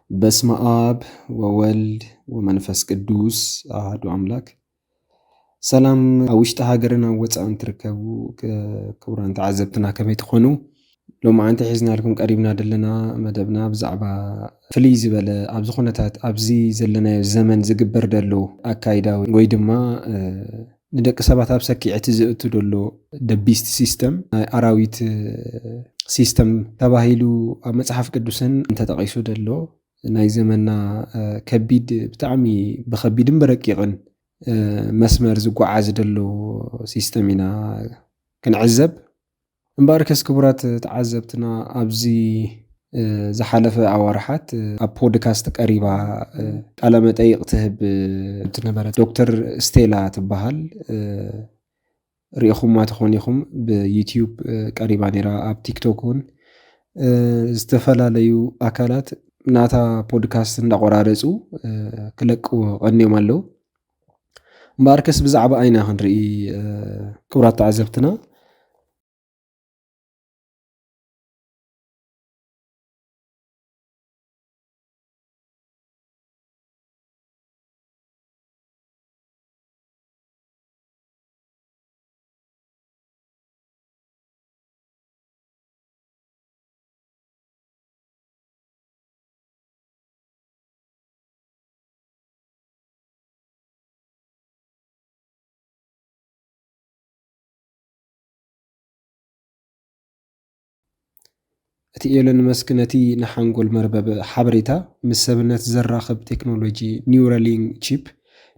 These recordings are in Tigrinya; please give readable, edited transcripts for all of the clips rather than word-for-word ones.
በስመ አብ ወወልድ ወመንፈስ ቅዱስ አሐዱ አምላክ። ሰላም ኣብ ውሽጢ ሃገርን ኣብ ወፃእን ትርከቡ ክቡራን ተዓዘብትና ከመይ ትኾኑ? ሎማዓንቲ ሒዝናልኩም ቀሪብና ዘለና መደብና ብዛዕባ ፍልይ ዝበለ ኣብዚ ኩነታት ኣብዚ ዘለናዮ ዘመን ዝግበር ደሎ ኣካይዳዊ ወይ ድማ ንደቂ ሰባት ኣብ ሰኪዕቲ ዝእቱ ደሎ ደቢስት ሲስተም ናይ ኣራዊት ሲስተም ተባሂሉ ኣብ መጽሓፍ ቅዱስን እንተጠቒሱ ደሎ ናይ ዘመንና ከቢድ ብጣዕሚ ብኸቢድን በረቂቕን መስመር ዝጓዓዝ ደሎ ሲስተም ኢና ክንዕዘብ እምበር ከስ ክቡራት ተዓዘብትና ኣብዚ ዝሓለፈ ኣዋርሓት ኣብ ፖድካስት ቀሪባ ቃለ መጠይቕ ትህብ ትነበረት ዶክተር ስቴላ ትበሃል ሪኢኹማ ትኾን ኢኹም ብዩቲዩብ ቀሪባ ነይራ ኣብ ቲክቶክ እውን ዝተፈላለዩ ኣካላት ናታ ፖድካስት እንዳቆራረፁ ክለቅዎ ቀኒዮም ኣለዉ እምበር ከስ ብዛዕባ ኣይና ክንርኢ ክቡራት ተዓዘብትና እቲ ኤለን መስክ ነቲ ንሓንጎል መርበብ ሓበሬታ ምስ ሰብነት ዘራኽብ ቴክኖሎጂ ኒውራሊንክ ቺፕ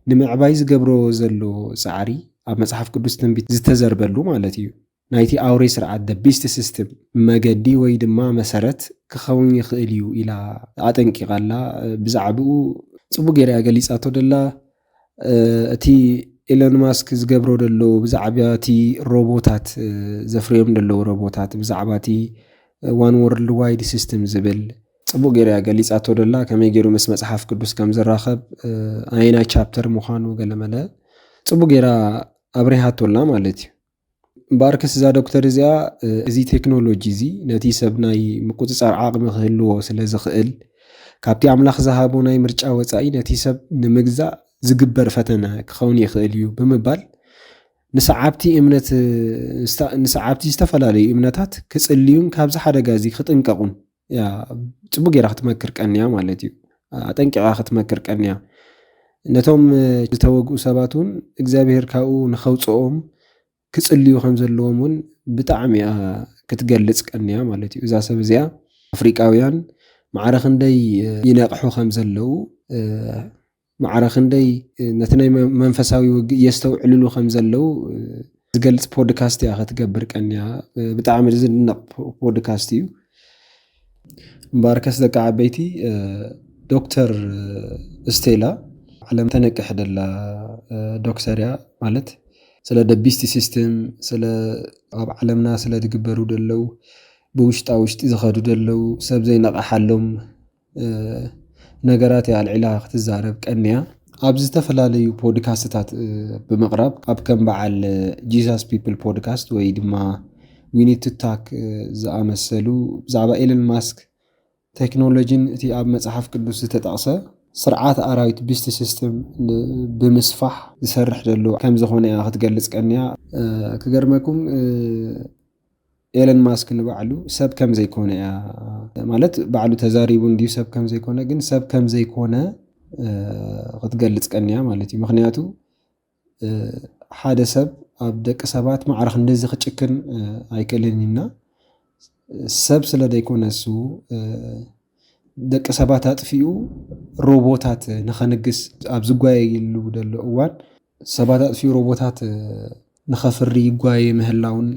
ንምዕባይ ዝገብሮ ዘሎ ፃዕሪ ኣብ መጽሓፍ ቅዱስ ትንቢት ዝተዘርበሉ ማለት እዩ። ናይቲ ኣውሬ ስርዓት ደቢስት ሲስተም መገዲ ወይ ድማ መሰረት ክኸውን ይኽእል እዩ ኢላ ኣጠንቂቓላ ብዛዕባኡ ጽቡቕ ጌራ ገሊጻቶ ደላ እቲ ኤለን ማስክ ዝገብሮ ደሎ ብዛዕባ እቲ ሮቦታት ዘፍርዮም ደለው ሮቦታት ብዛዕባ እቲ ዋን ወርልድ ዋይድ ሲስተም ዝብል ጽቡቕ ጌራ ገሊጻቶ ደላ ከመይ ገይሩ ምስ መጽሓፍ ቅዱስ ከም ዝራኸብ ኣይና ቻፕተር ምዃኑ ገለመለ ጽቡቕ ጌራ ኣብሪሃቶላ ማለት እዩ። እምበር ከስ እዛ ዶክተር እዚኣ እዚ ቴክኖሎጂ እዚ ነቲ ሰብ ናይ ምቁፅጻር ዓቕሚ ክህልዎ ስለ ዝኽእል ካብቲ ኣምላኽ ዝሃቦ ናይ ምርጫ ወፃኢ ነቲ ሰብ ንምግዛእ ዝግበር ፈተነ ክኸውን ይኽእል እዩ ብምባል ንሰዓብቲ እምነት ንሰዓብቲ ዝተፈላለዩ እምነታት ክጽልዩን ካብዚ ሓደጋ እዚ ክጥንቀቑን ጽቡቕ ጌራ ክትመክር ቀንያ ማለት እዩ። ኣጠንቂቓ ክትመክር ቀንያ ነቶም ዝተወግኡ ሰባት እውን እግዚኣብሔር ካብኡ ንኸውፅኦም ክጽልዩ ከም ዘለዎም እውን ብጣዕሚ ክትገልጽ ቀንያ ማለት እዩ። እዛ ሰብ እዚኣ ኣፍሪቃውያን ማዕረ ክንደይ ይነቕሑ ከም ዘለው ማዕረ ክንደይ ነቲ ናይ መንፈሳዊ ውግእ የስተውዕልሉ ከም ዘለው ዝገልጽ ፖድካስት እያ ክትገብር ቀንያ ብጣዕሚ ዝድነቕ ፖድካስት እዩ። እምበር ከስ ደቂ ዓበይቲ ዶክተር ስቴላ ዓለም ተነቅሕ ደላ ዶክተር እያ ማለት ስለ ደቢስቲ ሲስተም ስለ ኣብ ዓለምና ስለ ዝግበሩ ደለው ብውሽጣ ውሽጢ ዝኸዱ ደለው ሰብ ዘይነቕሓሎም ነገራት እያ ኣልዒላ ክትዛረብ ቀንያ ኣብ ዝተፈላለዩ ፖድካስትታት ብምቕራብ ኣብ ከም በዓል ጂዛስ ፒፕል ፖድካስት ወይ ድማ ዊ ኒድ ቱ ታክ ዝኣመሰሉ ብዛዕባ ኤለን ማስክ ቴክኖሎጂን እቲ ኣብ መጽሓፍ ቅዱስ ዝተጠቕሰ ስርዓት ኣራዊት ቢስት ሲስተም ብምስፋሕ ዝሰርሕ ደሎ ከም ዝኾነ እያ ክትገልጽ ቀንያ ክገርመኩም ኤለን ማስክ ንባዕሉ ሰብ ከም ዘይኮነ እያ ማለት ባዕሉ ተዛሪቡ እንዲሁ ሰብ ከም ዘይኮነ ግን ሰብ ከም ዘይኮነ ክትገልጽ ቀንያ ማለት እዩ። ምክንያቱ ሓደ ሰብ ኣብ ደቂ ሰባት ማዕረኽ እንደዚ ክጭክን ኣይከለኒና ሰብ ስለ ዘይኮነ እሱ ደቂ ሰባት ኣጥፊኡ ሮቦታት ንኸንግስ ኣብ ዝጓየየሉ ደሎ እዋን ሰባት ኣጥፊኡ ሮቦታት ንኸፍሪ ይጓየ ምህላውን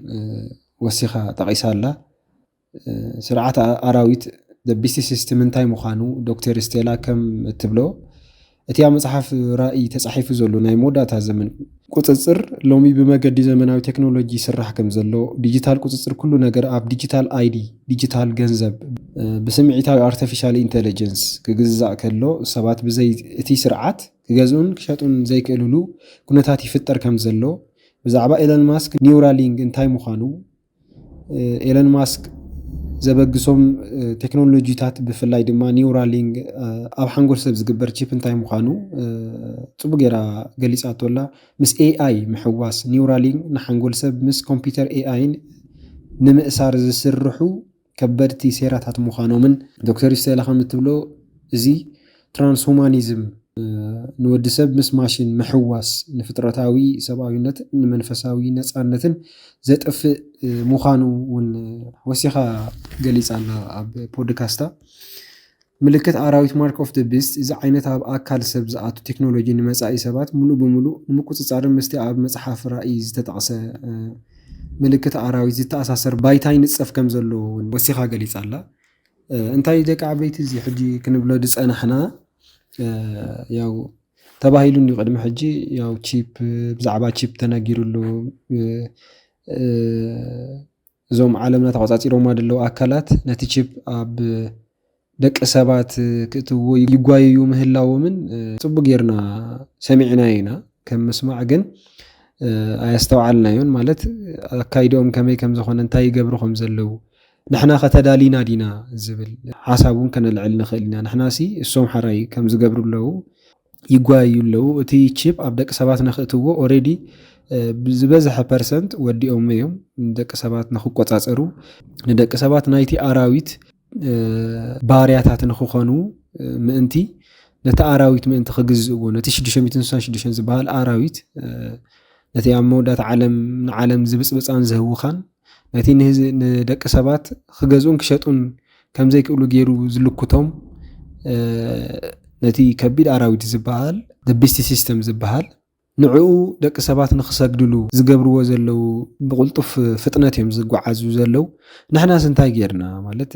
ወሲኻ ጠቒሳላ ስርዓት ኣራዊት ደቢስት ሲስተም እንታይ ምዃኑ ዶክተር ስቴላ ከም እትብሎ እቲ ኣብ መጽሓፍ ራእይ ተጻሒፉ ዘሎ ናይ መወዳእታ ዘመን ቁፅፅር ሎሚ ብመገዲ ዘመናዊ ቴክኖሎጂ ይስራሕ ከም ዘሎ ዲጂታል ቁፅፅር ኩሉ ነገር ኣብ ዲጂታል አይዲ ዲጂታል ገንዘብ ብስምዒታዊ አርቲፊሻል ኢንተለጀንስ ክግዛእ ከሎ ሰባት ብዘይ እቲ ስርዓት ክገዝኡን ክሸጡን ዘይክእልሉ ኩነታት ይፍጠር ከም ዘሎ ብዛዕባ ኤለን ማስክ ኒውራሊንክ እንታይ ምዃኑ ኤለን ማስክ ዘበግሶም ቴክኖሎጂታት ብፍላይ ድማ ኒውራሊንክ ኣብ ሓንጎል ሰብ ዝግበር ቺፕ እንታይ ምዃኑ ጽቡቕ ጌራ ገሊጻቶላ ምስ ኤአይ ምሕዋስ ኒውራሊንክ ንሓንጎል ሰብ ምስ ኮምፒውተር ኤአይን ንምእሳር ዝስርሑ ከበድቲ ሴራታት ምዃኖምን ዶክተር ዩስቴላ ከም እትብሎ እዚ ትራንስሁማኒዝም ንወዲ ሰብ ምስ ማሽን ምሕዋስ ንፍጥረታዊ ሰብኣዊነት ንመንፈሳዊ ነፃነትን ዘጥፍእ ምዃኑ እውን ወሲኻ ገሊጻላ ኣብ ፖድካስታ ምልክት ኣራዊት ማርክ ኦፍ ደ ቢስት እዚ ዓይነት ኣብ ኣካል ሰብ ዝኣቱ ቴክኖሎጂ ንመጻኢ ሰባት ሙሉእ ብምሉእ ንምቁፅጻርን ምስቲ ኣብ መፅሓፍ ራእይ ዝተጠቕሰ ምልክት ኣራዊት ዝተኣሳሰር ባይታ ይንፀፍ ከም ዘሎ እውን ወሲኻ ገሊጻላ እንታይ ደቂ ዓበይቲ እዚ ሕጂ ክንብሎ ዝፀናሕና ያው ተባሂሉን ይቅድም ሕጂ ያው ቺፕ ብዛዕባ ቺፕ ተነጊሩሉ እዞም ዓለምና ተቆጻጺሮማ ደለው ኣካላት ነቲ ቺፕ ኣብ ደቂ ሰባት ክትዎ ይጓየዩ ምህላዎምን ጽቡቕ ጌርና ሰሚዕና ኢና ከም መስማዕ ግን ኣያስተውዓልናዮን ማለት ኣካይዶም ከመይ ከም ዝኾነ እንታይ ይገብሩ ከም ዘለው ንሕና ከተዳሊና ዲና ዝብል ሓሳቡን ከነልዕል ንኽእል ኢና ንሕናሲ እሶም ሓራይ ከም ዝገብሩ ኣለዉ ይጓዩ ኣለዉ እቲ ቺፕ ኣብ ደቂ ሰባት ንኽእትዎ ኦልሬዲ ብዝበዝሐ ፐርሰንት ወዲኦም እዮም ደቂ ሰባት ንኽቆጻጸሩ ንደቂ ሰባት ናይቲ ኣራዊት ባርያታት ንኽኾኑ ምእንቲ ነቲ ኣራዊት ምእንቲ ክግዝእዎ ነቲ 666 ዝበሃል ኣራዊት ነቲ ኣብ መወዳት ንዓለም ዝብፅብፃን ዘህውኻን ነቲ ንደቂ ሰባት ክገዝኡን ክሸጡን ከም ዘይክእሉ ገይሩ ዝልኩቶም ነቲ ከቢድ ኣራዊት ዝበሃል ቢስት ሲስተም ዝበሃል ንዕኡ ደቂ ሰባት ንኽሰግድሉ ዝገብርዎ ዘለው ብቁልጡፍ ፍጥነት እዮም ዝጓዓዙ ዘለው ንሕናስ እንታይ ጌርና ማለት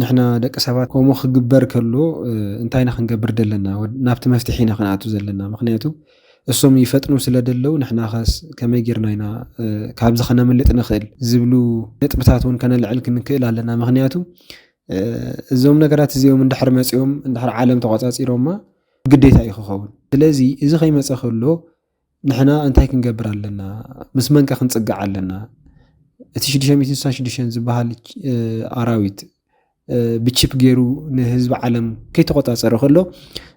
ንሕና ደቂ ሰባት ከምኡ ክግበር ከሎ እንታይና ክንገብር ዘለና ናብቲ መፍትሒ ኢና ክንኣቱ ዘለና ምክንያቱ እሶም ይፈጥኑ ስለደለው ንሕና ኸስ ከመይ ጌርና ኢና ካብዚ ኸነምልጥ ንኽእል ዝብሉ ነጥብታት እውን ከነልዕል ክንክእል ኣለና ምክንያቱ እዞም ነገራት እዚኦም እንድሕር መፂኦም እንድሕር ዓለም ተቆጻጺሮማ ግዴታ እዩ ክኸውን ስለዚ እዚ ከይመፀ ከሎ ንሕና እንታይ ክንገብር ኣለና ምስ መንቀ ክንጽጋዕ ኣለና እቲ 666 ዝበሃል ኣራዊት ብቺፕ ገይሩ ንህዝቢ ዓለም ከይተቆጻጸረ ከሎ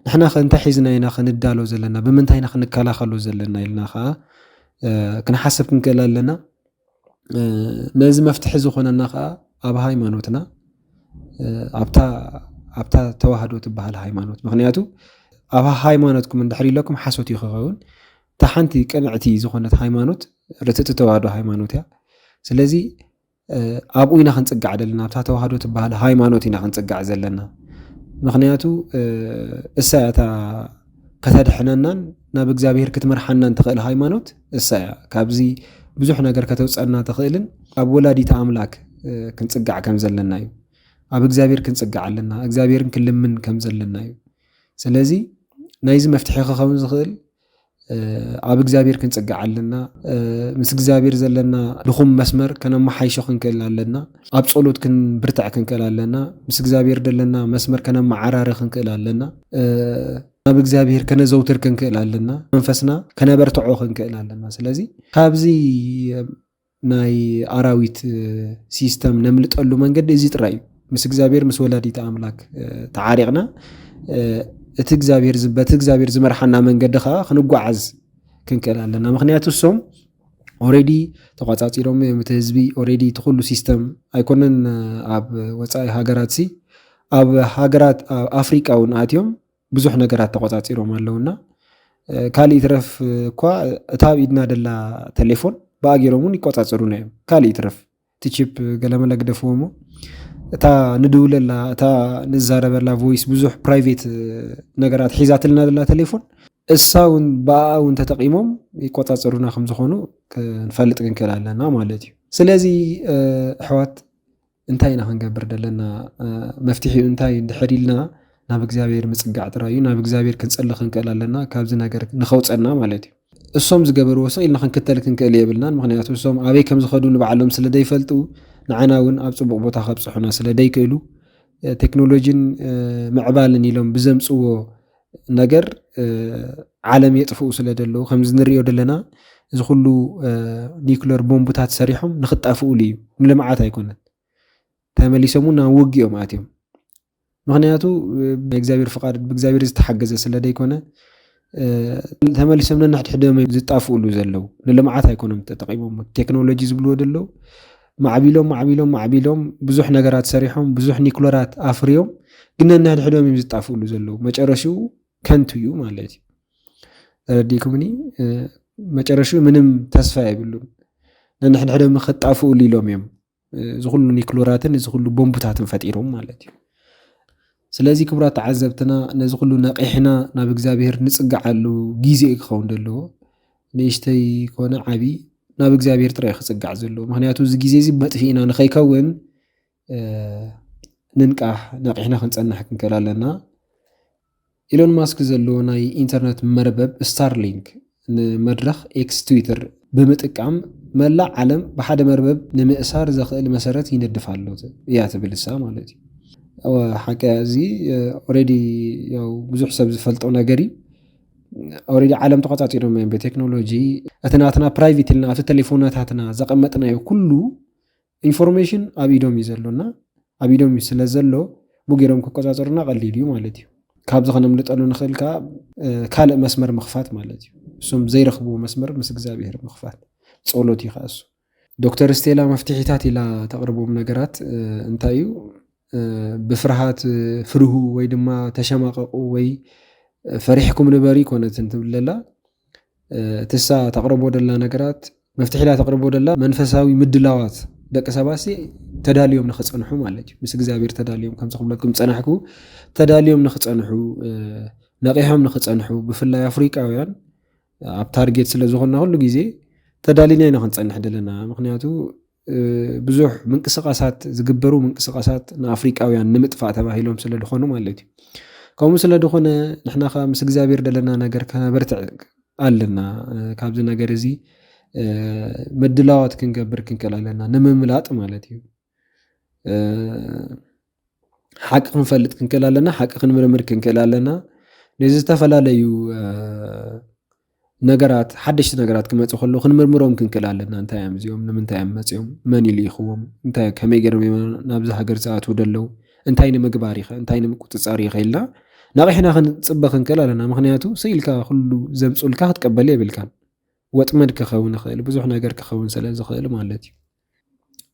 ንሕና እንታይ ሒዝና ኢና ክንዳሎ ዘለና ብምንታይ ኢና ክንከላኸሎ ዘለና ኢልና ከዓ ክንሓስብ ክንክእል ኣለና ነዚ መፍትሒ ዝኾነና ከዓ ኣብ ሃይማኖትና ኣብታ ተዋህዶ ትበሃል ሃይማኖት ምክንያቱ ኣብ ሃይማኖትኩም እንድሕር ኢለኩም ሓሶት ይኸውን እታ ሓንቲ ቅንዕቲ ዝኾነት ሃይማኖት ርትዕቲ ተዋህዶ ሃይማኖት እያ ስለዚ ኣብኡ ኢና ክንጽጋዕ ዘለና ኣብታ ተዋህዶ ትበሃል ሃይማኖት ኢና ክንጽጋዕ ዘለና ምክንያቱ እሳያ እታ ከተድሕነናን ናብ እግዚኣብሔር ክትመርሓናን ትኽእል ሃይማኖት እሳያ ካብዚ ብዙሕ ነገር ከተውፀና ትኽእልን ኣብ ወላዲተ ኣምላክ ክንጽጋዕ ከም ዘለና እዩ ኣብ እግዚኣብሔር ክንጽጋዕ ኣለና እግዚኣብሔርን ክንልምን ከም ዘለና እዩ ስለዚ ናይዚ መፍትሒ ክኸውን ዝኽእል ኣብ እግዚኣብሔር ክንጽጋዕ ኣለና ምስ እግዚኣብሔር ዘለና ድኹም መስመር ከነመሓይሾ ክንክእል ኣለና ኣብ ጸሎት ክንብርታዕ ክንክእል ኣለና ምስ እግዚኣብሔር ዘለና መስመር ከነመዓራሪ ክንክእል ኣለና ናብ እግዚኣብሔር ከነዘውትር ክንክእል ኣለና መንፈስና ከነበርትዖ ክንክእል ኣለና ስለዚ ካብዚ ናይ ኣራዊት ሲስተም ነምልጠሉ መንገዲ እዚ ጥራይ ምስ እግዚኣብሔር ምስ ወላዲተ ኣምላክ ተዓሪቕና እቲ እግዚአብሔር ዝመርሓና መንገዲ ከዓ ክንጓዓዝ ክንክእል ኣለና ምክንያቱ እሶም ኦልሬዲ ተቆጻጺሮም እቲ ህዝቢ ኦልሬዲ ትኹሉ ሲስተም ኣይኮነን ኣብ ወፃኢ ሃገራት ኣብ ሃገራት ኣፍሪቃ እውን ኣትዮም ብዙሕ ነገራት ተቆጻጺሮም ኣለውና ካልእ ትረፍ እኳ እታ ኣብ ኢድና ደላ ቴሌፎን ብኣጊሮም እውን ይቆጻጸሩና እዮም ካልእ ትረፍ እቲ ቺፕ ገለመለ ግደፍዎሞ እታ ንድውለላ እታ ንዛረበላ ቮይስ ብዙሕ ፕራይቬት ነገራት ሒዛትልና ደላ ቴሌፎን እሳውን ባውን ተጠቂሞም ይቆጻጸሩና ከም ዝኾኑ ክንፈልጥ ክንክእል ኣለና ማለት እዩ ስለዚ ኣሕዋት እንታይ ኢና ክንገብር ዘለና መፍትሒኡ እንታይ እንድሕር ኢልና ናብ እግዚኣብሔር ምጽጋዕ ጥራይ ናብ እግዚኣብሔር ክንጸልይ ክንክእል ኣለና ካብዚ ነገር ንኸውፀና ማለት እዩ እሶም ዝገበርዎ ኢልና ክንክተል ክንክእል የብልናን ምክንያቱ እሶም ኣበይ ከም ዝኸዱ ንባዕሎም ስለ ዘይፈልጡ ንዓና እውን ኣብ ጽቡቕ ቦታ ከብጽሑና ስለ ደይክእሉ ቴክኖሎጂን ምዕባልን ኢሎም ብዘምጽዎ ነገር ዓለም የጥፍኡ ስለ ደለዉ ከምዚ ንሪኦ ዘለና እዚ ኩሉ ኒውክለር ቦምብታት ሰሪሖም ንኽጣፍኡሉ እዩ ንልምዓት ኣይኮነን ተመሊሶሙና ውግዮም አትዮም ምክንያቱ በእግዚአብሔር ፍቃድ በእግዚአብሔር ዝተሓገዘ ስለ ደይኮነ ተመሊሶም ነናሕድሕዶም ዝጣፍኡሉ ዘለው ንልምዓት ኣይኮኖም ተጠቂሞም ቴክኖሎጂ ዝብልዎ ደለው ማዕቢሎም ብዙሕ ነገራት ሰሪሖም ብዙሕ ኒኩለራት ኣፍርዮም ግን ነናሕድሕዶም ዝጣፍኡሉ ዘለው መጨረሻው ከንቱ እዩ ማለት እዩ ተረዲኩምኒ መጨረሻው ምንም ተስፋ የብሉን ነናሕድሕዶም ክጣፍኡሉ ኢሎም እዮም ዝኩሉ ኒኩለራትን ዝኩሉ ቦምቡታትን ፈጢሮም ማለት እዩ ስለዚ ክብራት ተዓዘብትና ነዚ ኩሉ ነቂሕና ናብ እግዚአብሔር ንጽጋዓሉ ጊዜ ክኸውን ደለዎ ንእሽተይ ኮነ ዓቢ ናብ እግዚአብሔር ጥራይ ክጽጋዕ ዘሎ ምክንያቱ እዚ ጊዜ እዚ መጥፊእና ንኸይከውን ንንቃሕ ነቂሕና ክንጸንሕ ክንከል ኣለና ኢሎን ማስክ ዘለዎ ናይ ኢንተርኔት መርበብ ስታርሊንክ ንመድረኽ ኤክስ ትዊተር ብምጥቃም መላእ ዓለም ብሓደ መርበብ ንምእሳር ዘኽእል መሰረት ይነድፍ ኣሎ እያ ትብልሳ ማለት እዩ ሓቂ እዚ ኦሬዲ ያው ብዙሕ ሰብ ዝፈልጦ ነገሪ ኦሬዲ ዓለም ተቆጻጺሮም በቴክኖሎጂ እተናትና ፕራይቬት ኢልና ኣብ ቴሌፎናታትና ዘቀመጥናዮ ኩሉ ኢንፎርሜሽን ኣብ ኢዶም ይዘሎና ኣብ ኢዶም ስለዘሎ ብገሮም ክቆጻጸሩና ቀሊል እዩ ማለት እዩ ካብዚ ከነምልጠሉ ንኽእልካ ካልእ መስመር ምኽፋት ማለት እዩ እሱም ዘይረኽብዎ መስመር ምስ እግዚአብሔር ምኽፋት ጸሎት ይኻሱ ዶክተር ስቴላ መፍትሒታት ኢላ ተቕርቦም ነገራት እንታይ እዩ ብፍርሃት ፍርሁ ወይ ድማ ተሸማቀቁ ወይ ፈሪሕኩም ንበሪ ኮነት እንትብለላ ትሳ ተቕርቦ ደላ ነገራት መፍትሒላ ተቕርቦ ደላ መንፈሳዊ ምድላዋት ደቂ ሰባሲ ተዳልዮም ንኽጸንሑ ማለት እዩ ምስ እግዚአብሔር ተዳልዮም ከም ዝኽብለኩም ጸናሕኩ ተዳልዮም ንኽጸንሑ ነቂሖም ንኽጸንሑ ብፍላይ አፍሪካውያን ኣብ ታርጌት ስለ ዝኾንና ሁሉ ጊዜ ተዳሊና ኢና ክንጸንሕ ደለና ምክንያቱ ብዙሕ ምንቅስቃሳት ዝግበሩ ምንቅስቃሳት ንአፍሪካውያን ንምጥፋእ ተባሂሎም ስለ ዝኾኑ ማለት እዩ ከምኡ ስለ ዝኾነ ንሕና ኸ ምስ እግዚአብሔር ደለና ነገር ከበርትዕ ኣለና ካብዚ ነገር እዚ ምድላዋት ክንገብር ክንከል ኣለና ንምምላጥ ማለት እዩ ሓቂ ክንፈልጥ ክንከል ኣለና ሓቂ ክንምርምር ክንከል ኣለና ነዚ ዝተፈላለዩ ነገራት ሓደሽቲ ነገራት ክመጽእ ከሎ ክንምርምሮም ክንከል ኣለና እንታይ እዮም እዚኦም ንምንታይ እዮም መጽኦም መን ኢልይኽዎም እንታይ ከመይ ገይሮም ናብዚ ሃገር ዝኣትዉ ደለው እንታይ ንምግባር ይኸ እንታይ ንምቁፅጻር ይኸ ኢልና ነቂሕና ክንጽበ ክንከል ኣለና ምክንያቱ ስኢልካ ኩሉ ዘምጽልካ ክትቀበል የብልካን ወጥመድ ክኸውን ይኽእል ብዙሕ ነገር ክኸውን ስለ ዝኽእል ማለት እዩ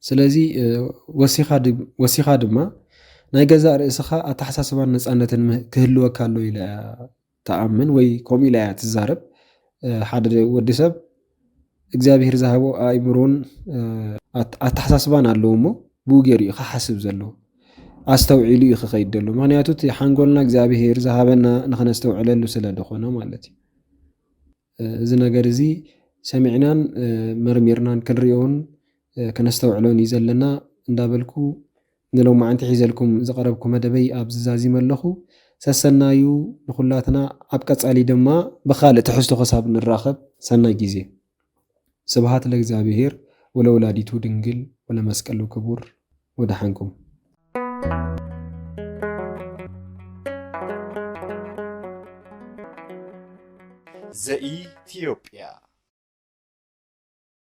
ስለዚ ወሲኻ ድማ ናይ ገዛእ ርእስኻ ኣተሓሳስባን ነፃነትን ክህልወካ ኣሎ ኢላ ተኣምን ወይ ከምኡ ኢላ ትዛረብ ሓደ ወዲ ሰብ እግዚአብሔር ዝሃቦ ኣእምሮን ኣተሓሳስባን ኣለዎ እሞ ብኡ ገይሩ እዩ ክሓስብ ዘሎ ኣስተውዒሉ እዩ ክኸይድ ደሎ ምክንያቱ እቲ ሓንጎልና እግዚአብሔር ዝሃበና ንኽነስተውዕለሉ ስለ ዝኾነ ማለት እዩ እዚ ነገር እዚ ሰሚዕናን መርሚርናን ክንሪኦን ከነስተውዕሎን እዩ ዘለና እንዳበልኩ ንሎማዓንቲ ሒዘልኩም ዝቐረብኩ መደበይ ኣብ ዝዛዚም ኣለኹ ሰሰናዩ ንኹላትና ኣብ ቀጻሊ ድማ ብኻልእ ትሕዝቶ ክሳብ ንራኸብ ሰናይ ጊዜ ስብሃት ለእግዚአብሔር ወለወላዲቱ ድንግል ወለመስቀሉ ክቡር ወደሓንኩም ዘኢትዮጵያ